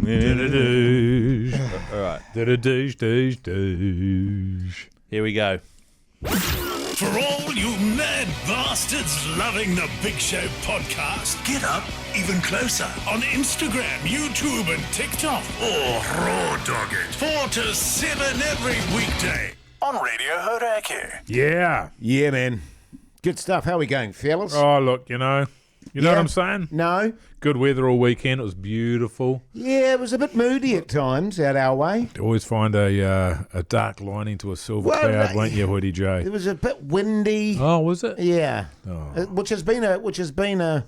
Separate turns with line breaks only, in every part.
All right.
Here we go.
For all you mad bastards loving the Big Show podcast, get up even closer on Instagram, YouTube and TikTok. Or raw dog it 4 to 7 every weekday on Radio Hauraki.
Yeah.
Yeah, man. Good stuff. How are we going, fellas?
Oh, look, you know what I'm saying?
No?
Good weather all weekend. It was beautiful.
Yeah, it was a bit moody at times out our way.
You always find a dark lining to a silver cloud, won't you, Hoodie J?
It was a bit windy.
Oh, was it?
Yeah.
Oh.
Which has been a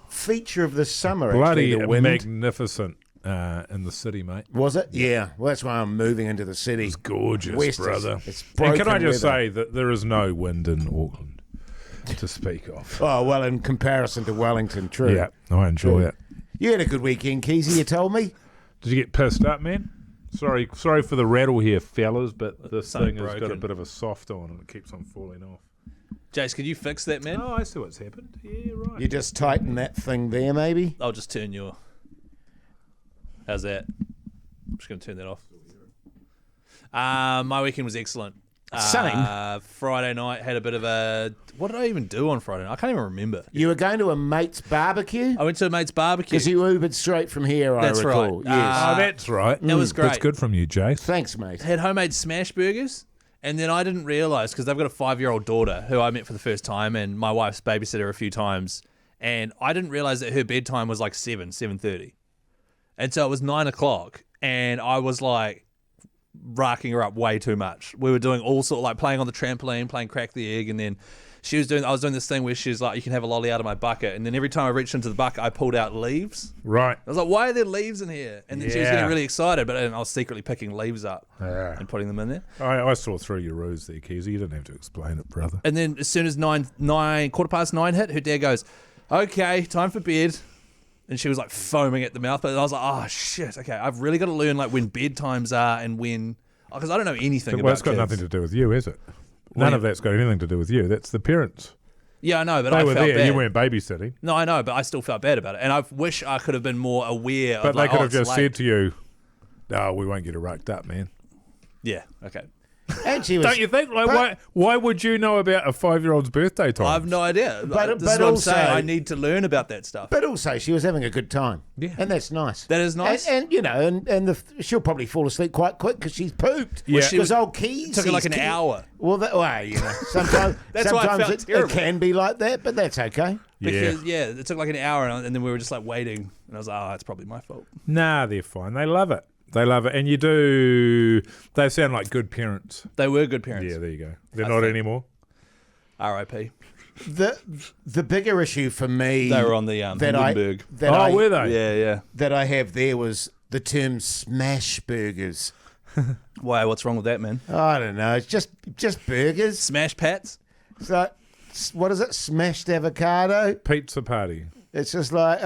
feature of the summer.
Bloody
actually, the wind.
magnificent in the city, mate.
Was it? Yeah. Well, that's why I'm moving into the city.
It's gorgeous,
West
brother.
It's
And can I just
weather.
say that there is no wind in Auckland to speak of.
Oh, well, in comparison to Wellington, true.
Yeah, I enjoy it.
You had a good weekend, Keyzie, you told me.
Did you get pissed up, man? Sorry for the rattle here, fellas, but this
Something
thing has got a
broken.
bit of a soft on and it keeps on falling off.
Jace, can you fix that, man?
Oh, I see what's happened. Yeah, right.
You just tighten that thing there, maybe?
I'll just turn your... How's that? I'm just going to turn that off. My weekend was excellent.
Same.
Friday night, had a bit of a... What did I even do on Friday night? I can't even remember.
You were going to a mate's barbecue?
I went to a mate's barbecue.
Because you Ubered straight from here,
That's
I recall.
right.
Yes.
Oh, that's right.
It was great.
That's good from you, Jace.
Thanks, mate.
Had homemade smash burgers, and then I didn't realise, because they've got a 5-year-old daughter who I met for the first time, and my wife's babysat her a few times, and I didn't realise that her bedtime was like 7:30. And so it was 9 o'clock, and I was like racking her up way too much. We were doing all sort of like playing on the trampoline, playing crack the egg, and then I was doing this thing where she's like, you can have a lolly out of my bucket, and then every time I reached into the bucket, I pulled out leaves.
Right.
I was like, why are there leaves in here? And then she was
Yeah.
getting really excited, but I was secretly picking leaves up
Yeah.
and putting them in there.
I saw through your ruse there, Keyzie. You didn't have to explain it, brother.
And then as soon as 9:15 hit, her dad goes, okay, time for bed. And she was like foaming at the mouth. But I was like, oh, shit, okay, I've really got to learn like when bedtimes are and when... Because I don't know anything about
Well, it's got
kids.
nothing to do with you, is it? None of that's got anything to do with you. That's the parents.
Yeah, I know, but
They
I
were
felt
there.
bad.
You weren't babysitting.
No, I know, but I still felt bad about it. And I wish I could have been more aware
But
of
they
like,
could
oh,
have
it's
just
late.
said to you, no, we won't get her rucked up, man.
Yeah, okay.
And she was,
Don't you think? Like, why would you know about a 5-year-old's birthday time?
I have no idea.
But-
This
but
is what I'm
also-
saying. I need to learn about that stuff.
But also, she was having a good time.
Yeah.
And that's nice.
That is nice.
And you know, she'll probably fall asleep quite quick because she's pooped.
Yeah.
Because old Keys.
It took her like an hour.
Well, you know, sometimes,
That's why I
sometimes
felt
it
terrible.
can be like that, but that's okay.
Because, yeah, it took like an hour, and then we were just like waiting. And I was like, oh, it's probably my fault.
Nah, they're fine. They love it. They love it. And you do... They sound like good parents.
They were good parents.
Yeah, there you go. They're not anymore.
R.I.P.
The bigger issue for me
They were on the Hindenburg.
Were they?
Yeah.
that I have there was the term smash burgers.
Why? What's wrong with that, man?
I don't know. It's just burgers.
Smash pats?
So, what is it? Smashed avocado.
Pizza party.
It's just like,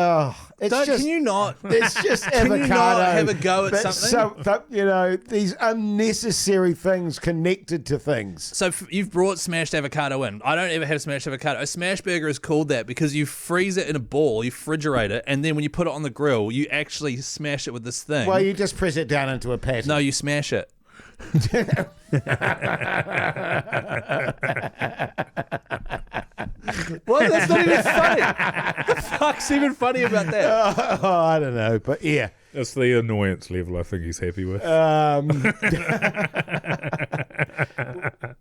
Can you not?
It's just
Can
avocado.
you not have a go at
but
something?
you know, these unnecessary things connected to things.
So you've brought smashed avocado in. I don't ever have smashed avocado. A smash burger is called that because you freeze it in a ball, you refrigerate it, and then when you put it on the grill, you actually smash it with this thing.
Well, you just press it down into a patty.
No, you smash it. Well, that's not even funny. What the fuck's even funny about that?
Oh, I don't know, but yeah.
That's the annoyance level I think he's happy with.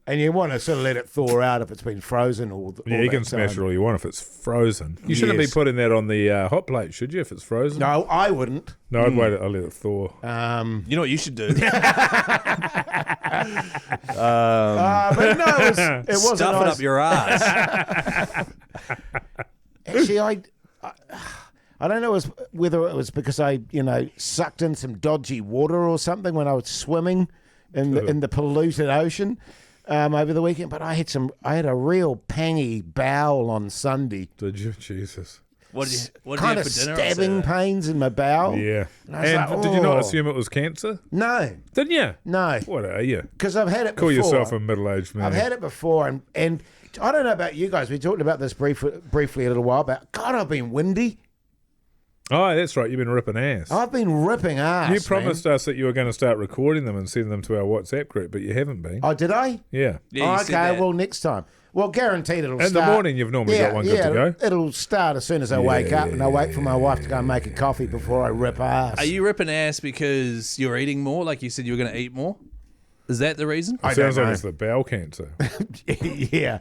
And you want to sort of let it thaw out if it's been frozen all
Yeah, you
that
can smash it
time.
all you want if it's frozen. You shouldn't
Yes.
be putting that on the hot plate, should you, if it's frozen?
No, I wouldn't.
No, I'd wait. I'll let it thaw.
You know what you should do?
But no, it wasn't.
Stuff it up your ass.
Actually, I don't know whether it was because I, sucked in some dodgy water or something when I was swimming in the polluted ocean over the weekend. But I had a real pangy bowel on Sunday.
Did you? Jesus.
What did you
Kind
have
of
for dinner?
stabbing pains in my bowel.
Yeah.
And I was
And
like,
did you not
oh.
assume it was cancer?
No,
Didn't you?
no,
What are you?
because I've had it
Call
before.
yourself a middle-aged man.
I've had it before, and I don't know about you guys. We talked about this briefly a little while back. God, I've been windy.
Oh, that's right. You've been ripping ass.
I've been ripping ass.
You promised us that you were going to start recording them and send them to our WhatsApp group, but you haven't been.
Oh, did I?
Yeah.
Yeah, you said
Okay,
that.
well, next time. Well, guaranteed it'll
In
start.
the morning, you've normally got one good to go.
It'll start as soon as I wake up, and I wait for my wife to go and make a coffee before I rip ass.
Are you ripping ass because you're eating more? Like you said you were going to eat more? Is that the reason?
I
Sounds
don't
like
know.
it's the bowel cancer.
Yeah.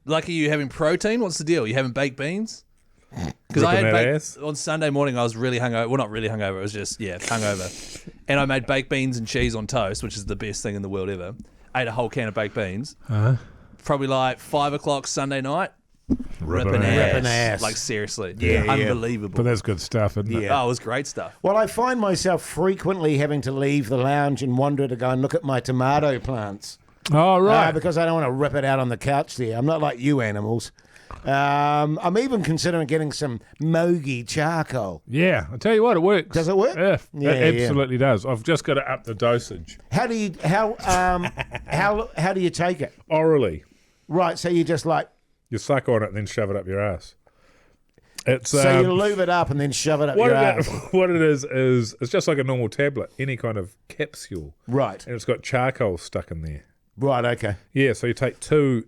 Like, are you having protein? What's the deal? You having baked beans? Because I
Ripping
had
that
baked,
ass?
on Sunday morning. I was really hungover. Well, not really hungover. It was just hungover. And I made baked beans and cheese on toast, which is the best thing in the world ever. Ate a whole can of baked beans. Probably like 5 o'clock Sunday night. Ripping ass. Like seriously, unbelievable.
But that's good stuff, isn't it?
Yeah.
Oh, it was great stuff.
Well, I find myself frequently having to leave the lounge and wander to go and look at my tomato plants.
Oh, right.
Because I don't want to rip it out on the couch there. I'm not like you animals. I'm even considering getting some Mogi charcoal.
Yeah, I tell you what, it works.
Does it work?
Yeah,
Yeah,
it absolutely does. I've just got to up the dosage.
How do you how do you take it?
Orally.
Right, so you just like
You suck on it and then shove it up your ass. It's
so you lube it up and then shove it up your ass.
what it is it's just like a normal tablet, any kind of capsule.
Right.
And it's got charcoal stuck in there.
Right, okay.
Yeah, so you take 2,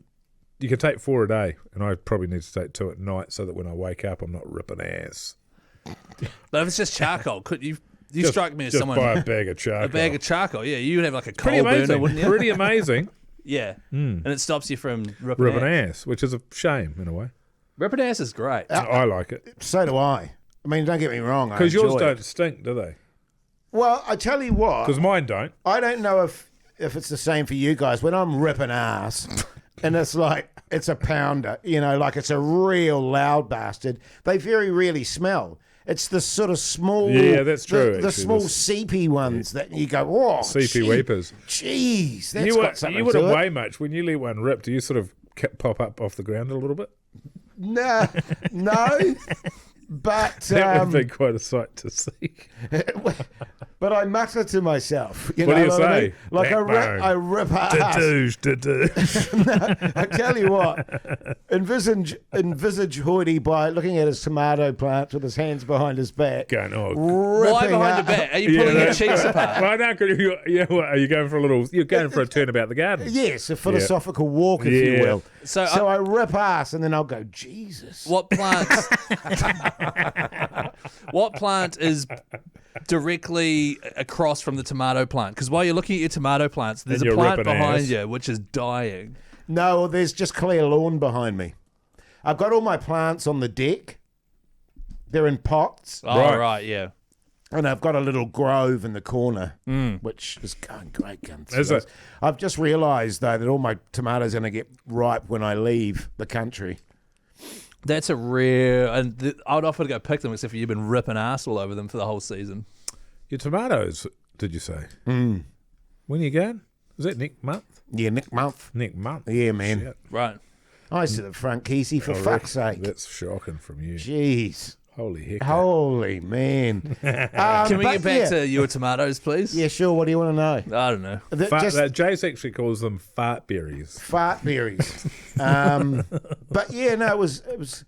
you can take 4 a day, and I probably need to take 2 at night so that when I wake up I'm not ripping ass.
But if it's just charcoal, could you
Just-
strike me as
just
someone
buy a bag of charcoal.
a bag of charcoal? Yeah, you'd have like a
Pretty
coal burner,
amazing.
wouldn't you?
Pretty amazing.
Yeah, and it stops you from ripping,
Ripping
ass.
ass, which is a shame in a way.
Ripping ass is great.
I like it.
So do I. I mean, don't get me wrong.
Because yours
enjoy it.
don't stink, do they?
Well, I tell you what.
Because mine don't.
I don't know if it's the same for you guys. When I'm ripping ass, and it's like it's a pounder, like it's a real loud bastard. They very rarely smell. It's the sort of small,
Yeah, that's true,
The
actually.
small
This-
seepy ones that you go, oh,
CP weepers.
Jeez, that's
You,
got something
you wouldn't
to it.
weigh much. When you let one rip, do you sort of pop up off the ground a little bit?
Nah, no, but
That would be quite a sight to see.
but I mutter to myself.
What do you
I
say?
mean? Like
Backbone.
I rip ass.
Da-douche.
I tell you what, envisage Hoyte by looking at his tomato plants with his hands behind his back.
Going, oh.
Why
ripping
behind
up-
the back? Are you pulling your
that-
cheeks apart?
Well, no, 'cause what, are you going for a little? You're going for a turn about the garden.
Yes, a philosophical walk, if you
Yeah.
will.
So,
I rip ass, and then I'll go, Jesus.
What plants? What plant is directly across from the tomato plant? Because while you're looking at your tomato plants, there's
And
a
you're
plant
ripping
behind
ass.
you which is dying.
No, there's just clear lawn behind me. I've got all my plants on the deck. They're in pots,
Oh,
Right.
right, yeah.
and I've got a little grove in the corner, which is going great guns.
Is it?
I've just realised, though, that all my tomatoes are going to get ripe when I leave the country.
That's a rare, and I would offer to go pick them, except for you've been ripping ass all over them for the whole season.
Your tomatoes, did you say? When you going? Is that next month?
Yeah, next month.
Next month.
Yeah, man.
Shit.
Right.
I sit at the front, Keyzie, for fuck's sake.
That's shocking from you.
Jeez.
Holy heck.
Holy man.
Can we get back to your tomatoes, please?
Yeah, sure. What do you want to know?
I don't know.
Just
Jace actually calls them fart berries.
fart berries. But yeah, no, it was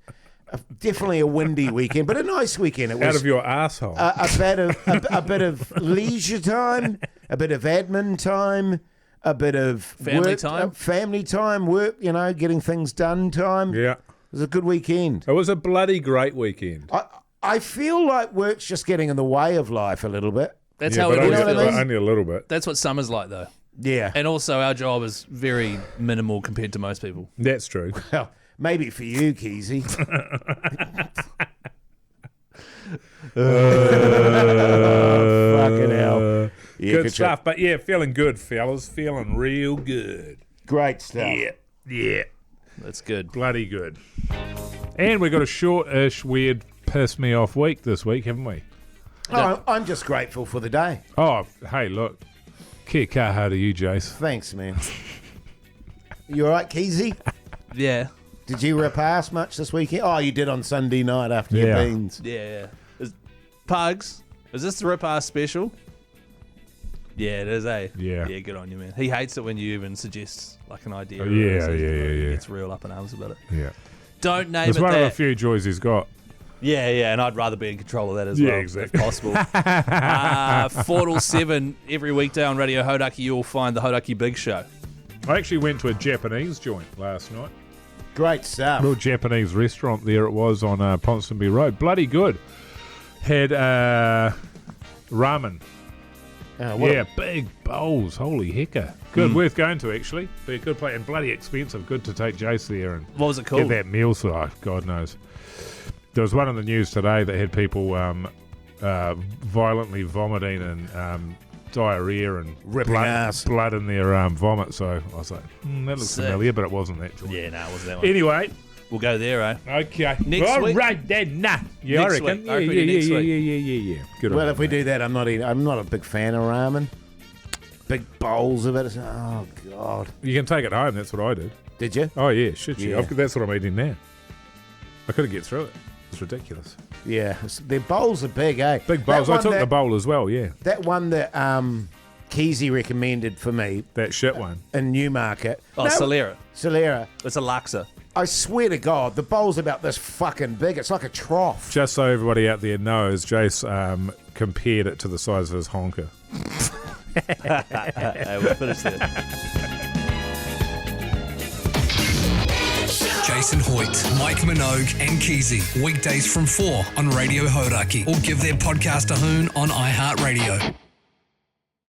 definitely a windy weekend, but a nice weekend. It was
Out of your asshole.
a bit of leisure time, a bit of admin time, a bit of
Family time?
family time, work. Getting things done time.
yeah.
It was a good weekend.
It was a bloody great weekend.
I feel like work's just getting in the way of life a little bit.
That's
yeah,
how
but
it is.
know what I mean?
only a little bit.
That's what summer's like, though.
Yeah.
And also, our job is very minimal compared to most people.
That's true.
Well, maybe for you, Keyzie. Fucking hell. Yeah,
Good
good
stuff. But yeah, feeling good, fellas. Feeling real good.
Great stuff.
Yeah.
That's good.
Bloody good. And we got a short-ish, weird, piss me off week this week, haven't we?
Oh, I'm just grateful for the day.
Oh, hey, look. Kia kaha to you, Jace.
Thanks, man. You all right, Keyzie?
Yeah.
Did you rip ass much this weekend? Oh, you did on Sunday night after
Yeah.
your beans.
Yeah. Pugs, is this the Rip Ass special? Yeah, it is, eh?
Yeah.
Yeah, good on you, man. He hates it when you even suggest like an idea.
Oh,
or
yeah,
something,
yeah,
but
yeah,
He
yeah.
gets real up in arms about it.
Yeah.
Don't name
It's
it
one
that.
of the few joys he's got.
Yeah, and I'd rather be in control of that as
Yeah,
well,
exactly.
if possible. 4 till 7 every weekday on Radio Hauraki, you'll find the Hauraki Big Show.
I actually went to a Japanese joint last night.
Great stuff.
Little Japanese restaurant there it was on Ponsonby Road. Bloody good. Had ramen.
What
Big bowls. Holy hecker. Good, worth going to actually. Be a good place and bloody expensive. Good to take Jace there and
What was it
get
called?
that meal. So, God knows. There was one in the news today that had people violently vomiting and diarrhea and
Ripping ass.
blood in their vomit. So I was like, that looks
Sick.
familiar, but it wasn't that joint.
Yeah, no, it wasn't that one.
Anyway,
We'll go there, eh?
okay.
Next
All
week?
right then. Nah. Yeah,
Next
I reckon.
week. I reckon next week.
Yeah. Good.
Well,
on
if we
you, mate.
do that, I'm not a big fan of ramen. Big bowls of it. Oh God!
You can take it home. That's what I did.
Did you?
Oh yeah, shit.
Yeah.
That's what I'm eating now. I couldn't get through it. It's ridiculous.
Yeah. Their bowls are big, eh?
Big bowls.
That
I
one
took
that,
the bowl as well. Yeah,
That one that Keyzie recommended for me
that shit one.
in Newmarket.
Oh, Solera.
Solera.
It's a laksa.
I swear to God, the bowl's about this fucking big. It's like a trough.
Just so everybody out there knows, Jace compared it to the size of his honker.
We'll finish there.
Jason Hoyte, Mike Minogue, and Keyzie. Weekdays from 4 on Radio Hauraki. Or give their podcast a hoon on iHeartRadio.